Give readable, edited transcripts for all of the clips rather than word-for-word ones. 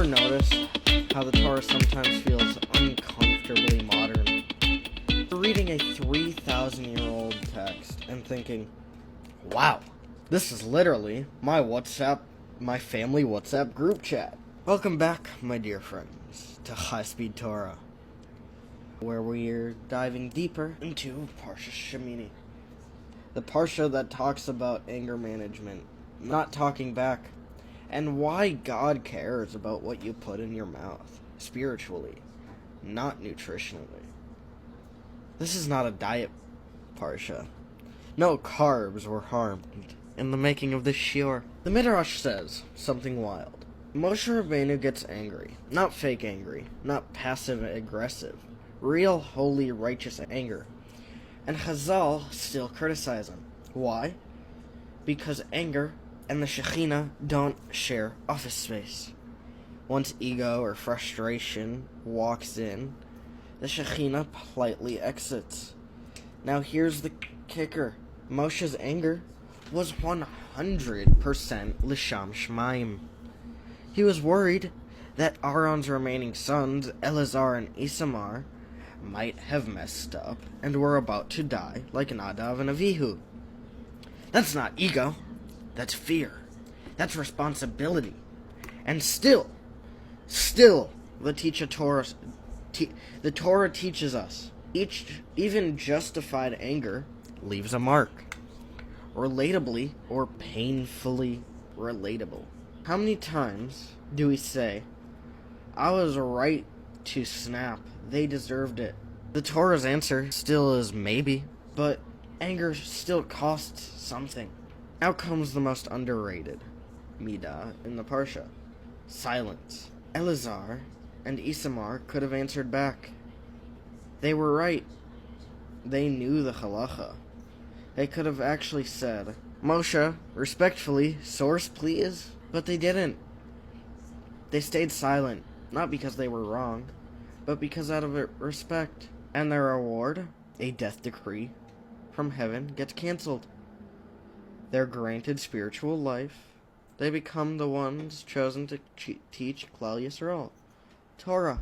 notice how the Torah sometimes feels uncomfortably modern? You're reading a 3,000-year-old text and thinking, wow, this is literally my family WhatsApp group chat. Welcome back, my dear friends, to CHAISPEED TORAH, where we're diving deeper into Parsha Shemini, the Parsha that talks about anger management, not talking back, and why God cares about what you put in your mouth, spiritually, not nutritionally. This is not a diet Parsha. No carbs were harmed in the making of this shiur. The Midrash says something wild. Moshe Rabbeinu gets angry. Not fake angry, not passive-aggressive. Real, holy, righteous anger. And Chazal still criticize him. Why? Because anger and the Shekhinah don't share office space. Once ego or frustration walks in, the Shekhinah politely exits. Now here's the kicker. Moshe's anger was 100% Lisham Shemaim. He was worried that Aaron's remaining sons, Eleazar and Isamar, might have messed up and were about to die like Nadav and Avihu. That's not ego. That's fear. That's responsibility. And still, the Torah teaches us, even justified anger leaves a mark. Relatably or painfully relatable. How many times do we say, I was right to snap, they deserved it? The Torah's answer still is maybe, but anger still costs something. Now comes the most underrated midah in the Parsha. Silence. Eleazar and Isamar could have answered back. They were right. They knew the halacha. They could have actually said, Moshe, respectfully, source please, but they didn't. They stayed silent, not because they were wrong, but because out of respect. And their reward, a death decree from heaven, gets canceled. They're granted spiritual life. They become the ones chosen to teach Klal Yisrael Torah.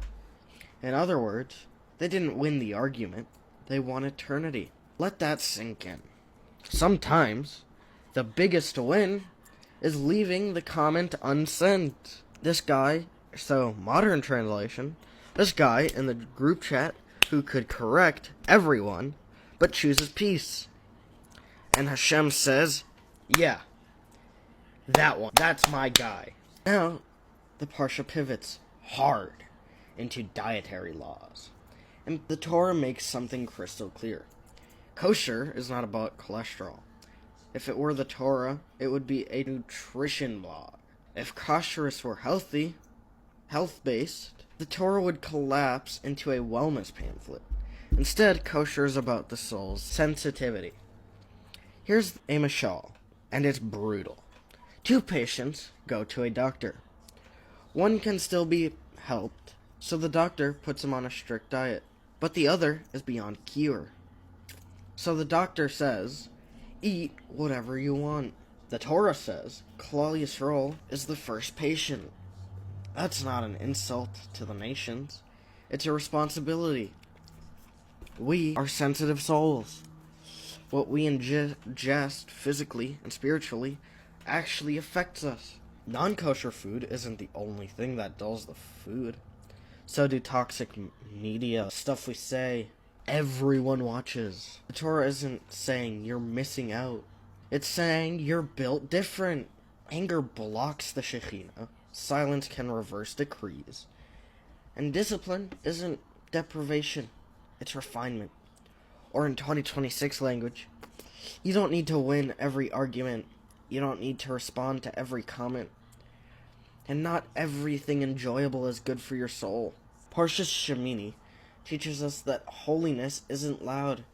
In other words, they didn't win the argument. They won eternity. Let that sink in. Sometimes, the biggest win is leaving the comment unsent. This guy, so modern translation, this guy in the group chat who could correct everyone, but chooses peace. And Hashem says, yeah, that one, that's my guy. Now, the Parsha pivots hard into dietary laws. And the Torah makes something crystal clear. Kosher is not about cholesterol. If it were the Torah, it would be a nutrition blog. If kosherous were health-based, the Torah would collapse into a wellness pamphlet. Instead, kosher is about the soul's sensitivity. Here's a mashal, and it's brutal. Two patients go to a doctor. One can still be helped, so the doctor puts him on a strict diet, but the other is beyond cure. So the doctor says, eat whatever you want. The Torah says, Klal Yisrael is the first patient. That's not an insult to the nations. It's a responsibility. We are sensitive souls. What we ingest physically and spiritually actually affects us. Non-kosher food isn't the only thing that dulls the food. So do toxic media, stuff we say. Everyone watches. The Torah isn't saying you're missing out. It's saying you're built different. Anger blocks the Shekhinah. Silence can reverse decrees. And discipline isn't deprivation. It's refinement. Or in 2026 language, you don't need to win every argument. You don't need to respond to every comment. And not everything enjoyable is good for your soul. Parsha Shemini teaches us that holiness isn't loud, it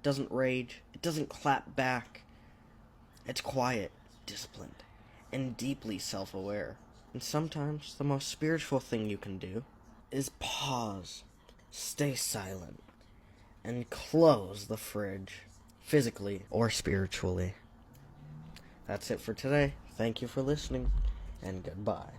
doesn't rage, it doesn't clap back. It's quiet, disciplined, and deeply self-aware. And sometimes the most spiritual thing you can do is pause, stay silent, and close the fridge, physically or spiritually. That's it for today. Thank you for listening, and goodbye.